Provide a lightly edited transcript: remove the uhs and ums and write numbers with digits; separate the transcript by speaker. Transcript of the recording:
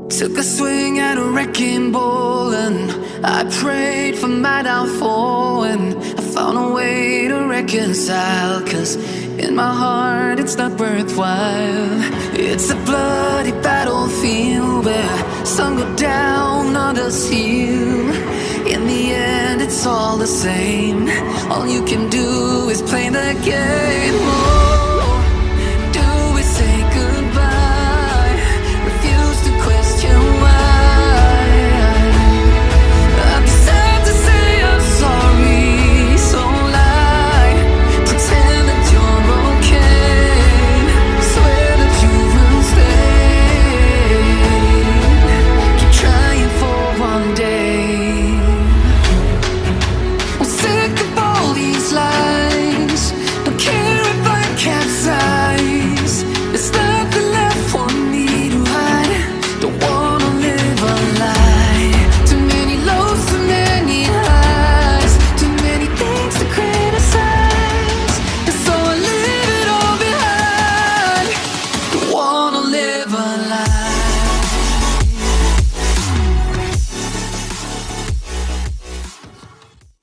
Speaker 1: Took a swing at a wrecking ball and I prayed for my downfall, and I found a way to reconcile, 'cause in my heart it's not worthwhile. It's a bloody battlefield where some go down, others heal. In the end it's all the same. All you can do is play the game. Oh.